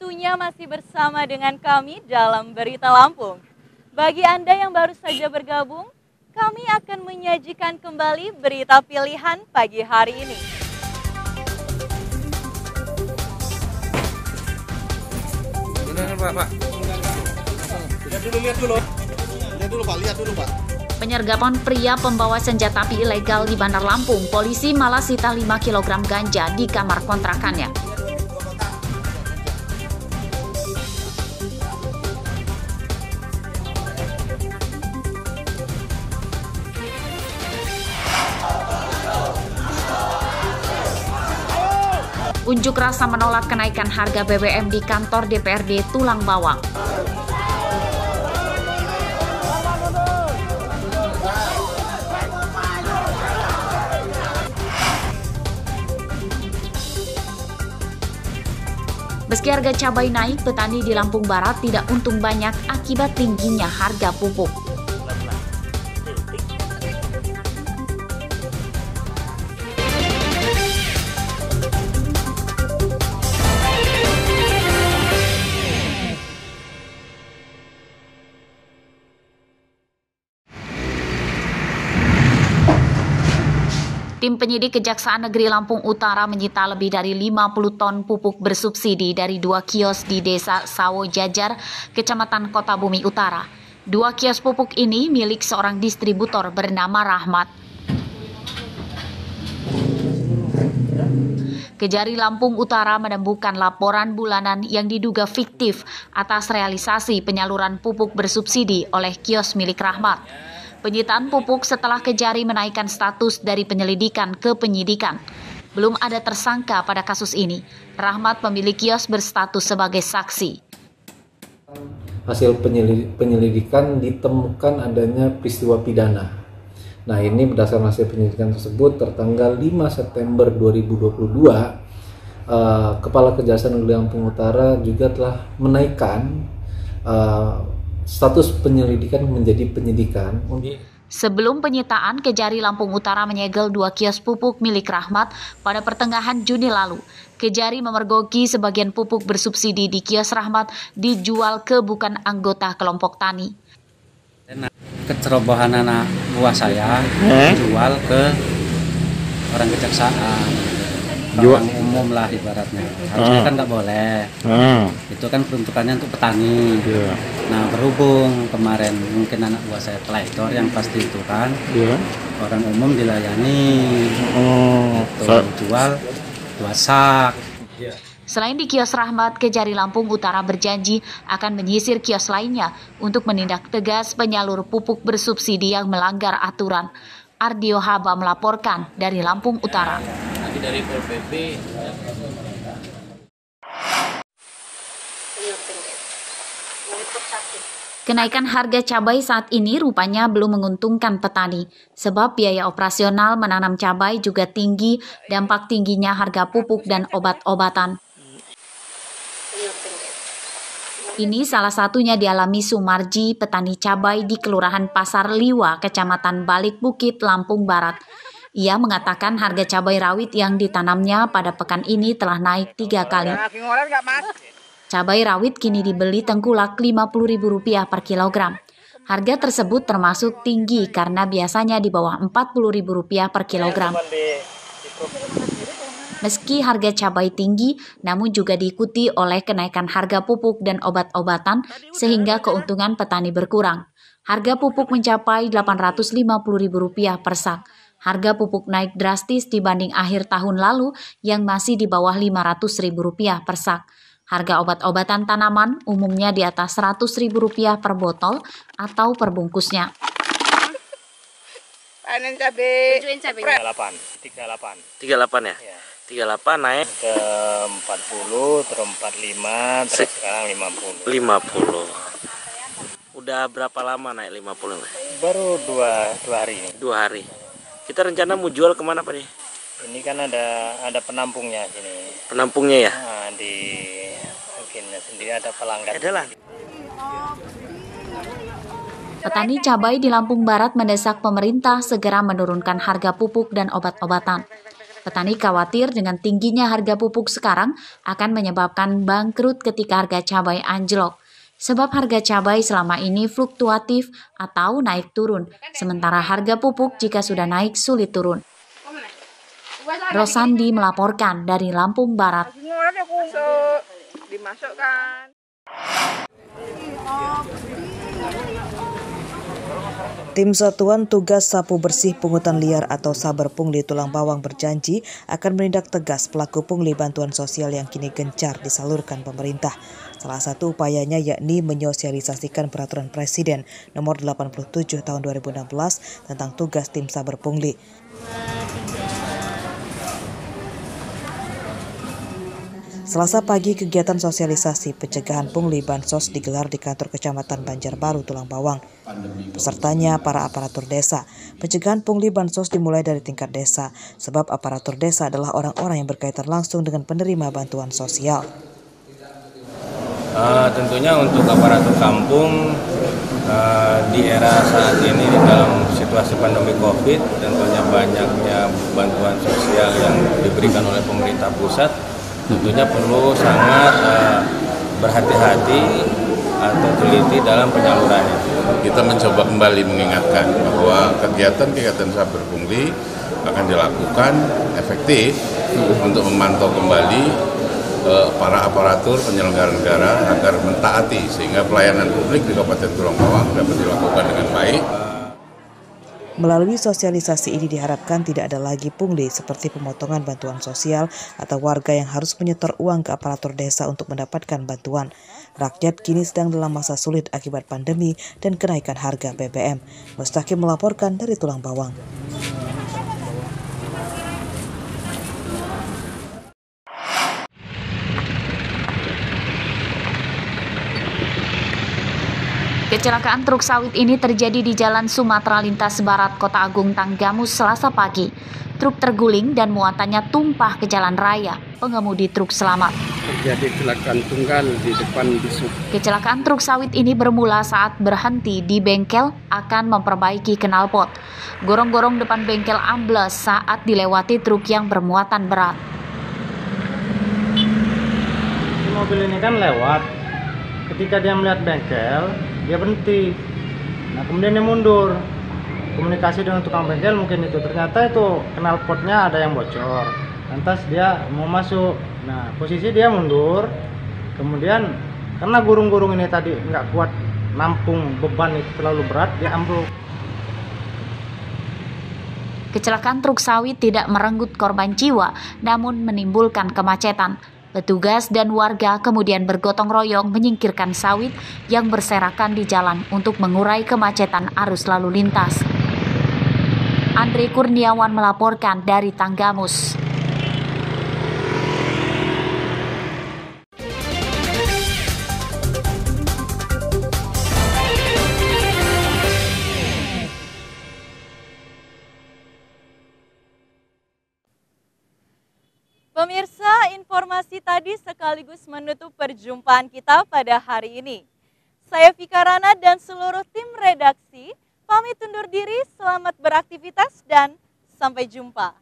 waktunya masih bersama dengan kami dalam Berita Lampung. Bagi Anda yang baru saja bergabung, kami akan menyajikan kembali berita pilihan pagi hari ini. Lihat dulu, Pak. Penyergapan pria pembawa senjata api ilegal di Bandar Lampung, polisi malah sita 5 kg ganja di kamar kontrakannya. Unjuk rasa menolak kenaikan harga BBM di kantor DPRD Tulang Bawang. Meski harga cabai naik, petani di Lampung Barat tidak untung banyak akibat tingginya harga pupuk. Tim penyidik Kejaksaan Negeri Lampung Utara menyita lebih dari 50 ton pupuk bersubsidi dari 2 kios di Desa Sawo Jajar, Kecamatan Kota Bumi Utara. 2 kios pupuk ini milik seorang distributor bernama Rahmat. Kejari Lampung Utara menemukan laporan bulanan yang diduga fiktif atas realisasi penyaluran pupuk bersubsidi oleh kios milik Rahmat. Penyitaan pupuk setelah Kejari menaikkan status dari penyelidikan ke penyidikan. Belum ada tersangka pada kasus ini. Rahmat pemilik kios berstatus sebagai saksi. Hasil penyelidikan ditemukan adanya peristiwa pidana. Nah, ini berdasarkan hasil penyelidikan tersebut tertanggal 5 September 2022, Kepala Kejaksaan Negeri Lampung Utara juga telah menaikkan status penyelidikan menjadi penyidikan. Sebelum penyitaan, Kejari Lampung Utara menyegel 2 kios pupuk milik Rahmat pada pertengahan Juni lalu. Kejari memergoki sebagian pupuk bersubsidi di kios Rahmat dijual ke bukan anggota kelompok tani. Kecerobohan anak buah saya jual ke orang kejaksaan, orang umum lah ibaratnya. Harusnya kan nggak boleh. Itu kan peruntukannya untuk petani. Nah, berhubung kemarin mungkin anak buah saya teledor yang pasti itu kan, orang umum dilayani, jual 2 sak. Selain di kios Rahmat, Kejari Lampung Utara berjanji akan menyisir kios lainnya untuk menindak tegas penyalur pupuk bersubsidi yang melanggar aturan. Ardio Haba melaporkan dari Lampung Utara. Nanti dari Pol PP. Kenaikan harga cabai saat ini rupanya belum menguntungkan petani, sebab biaya operasional menanam cabai juga tinggi, dampak tingginya harga pupuk dan obat-obatan. Ini salah satunya dialami Sumarji, petani cabai di Kelurahan Pasar Liwa, Kecamatan Balik Bukit, Lampung Barat. Ia mengatakan harga cabai rawit yang ditanamnya pada pekan ini telah naik 3 kali. Cabai rawit kini dibeli tengkulak Rp50.000 per kilogram. Harga tersebut termasuk tinggi karena biasanya di bawah Rp40.000 per kilogram. Meski harga cabai tinggi, namun juga diikuti oleh kenaikan harga pupuk dan obat-obatan sehingga keuntungan petani berkurang. Harga pupuk mencapai Rp850.000 per sak. Harga pupuk naik drastis dibanding akhir tahun lalu yang masih di bawah Rp500.000 per sak. Harga obat-obatan tanaman umumnya di atas Rp100.000 per botol atau per bungkusnya. Panen cabai. 38 ya? Ya. 38 naik Ke 40, terus 45, terus sekarang 50. 50. Udah berapa lama naik 50? Baru 2 hari ini. 2 hari. Kita rencana mau jual kemana Pak nih? Ini kan ada penampungnya sini. Penampungnya ya? Nah, di mungkin sendiri ada pelanggan. Adalah. Petani cabai di Lampung Barat mendesak pemerintah segera menurunkan harga pupuk dan obat-obatan. Petani khawatir dengan tingginya harga pupuk sekarang akan menyebabkan bangkrut ketika harga cabai anjlok. Sebab harga cabai selama ini fluktuatif atau naik turun, sementara harga pupuk jika sudah naik sulit turun. Rosandi melaporkan dari Lampung Barat. Tim Satuan Tugas Sapu Bersih Pungutan Liar atau Saber Pungli Tulang Bawang berjanji akan menindak tegas pelaku pungli bantuan sosial yang kini gencar disalurkan pemerintah. Salah satu upayanya yakni menyosialisasikan Peraturan Presiden Nomor 87 Tahun 2016 tentang tugas Tim Saber Pungli. Selasa pagi, kegiatan sosialisasi pencegahan pungli Bansos digelar di kantor Kecamatan Banjarbaru, Tulang Bawang. Pesertanya para aparatur desa. Pencegahan pungli Bansos dimulai dari tingkat desa, sebab aparatur desa adalah orang-orang yang berkaitan langsung dengan penerima bantuan sosial. Tentunya untuk aparatur kampung di era saat ini dalam situasi pandemi COVID, tentunya banyaknya bantuan sosial yang diberikan oleh pemerintah pusat, tentunya perlu sangat berhati-hati atau teliti dalam penyalurannya. Kita mencoba kembali mengingatkan bahwa kegiatan-kegiatan saber pungli akan dilakukan efektif untuk memantau kembali para aparatur penyelenggara negara agar mentaati sehingga pelayanan publik di Kabupaten Tulang Bawang dapat dilakukan dengan baik. Melalui sosialisasi ini diharapkan tidak ada lagi pungli seperti pemotongan bantuan sosial atau warga yang harus menyetor uang ke aparatur desa untuk mendapatkan bantuan. Rakyat kini sedang dalam masa sulit akibat pandemi dan kenaikan harga BBM. Mustaqim melaporkan dari Tulang Bawang. Kecelakaan truk sawit ini terjadi di Jalan Sumatera Lintas Barat, Kota Agung, Tanggamus, Selasa pagi. Truk terguling dan muatannya tumpah ke jalan raya. Pengemudi truk selamat. Terjadi kecelakaan tunggal di depan Bisuk. Kecelakaan truk sawit ini bermula saat berhenti di bengkel akan memperbaiki knalpot. Gorong-gorong depan bengkel ambles saat dilewati truk yang bermuatan berat. Mobil ini kan lewat. Ketika dia melihat bengkel, dia berhenti. Nah, kemudian dia mundur. Komunikasi dengan tukang bengkel mungkin itu. Ternyata itu knalpotnya ada yang bocor. Lantas dia mau masuk. Nah, posisi dia mundur. Kemudian karena gurung-gurung ini tadi nggak kuat nampung beban itu terlalu berat, dia ambruk. Kecelakaan truk sawit tidak merenggut korban jiwa, namun menimbulkan kemacetan. Petugas dan warga kemudian bergotong royong menyingkirkan sawit yang berserakan di jalan untuk mengurai kemacetan arus lalu lintas. Andre Kurniawan melaporkan dari Tanggamus. Pemirsa, informasi tadi sekaligus menutup perjumpaan kita pada hari ini. Saya Vika Rana dan seluruh tim redaksi pamit undur diri, selamat beraktivitas dan sampai jumpa.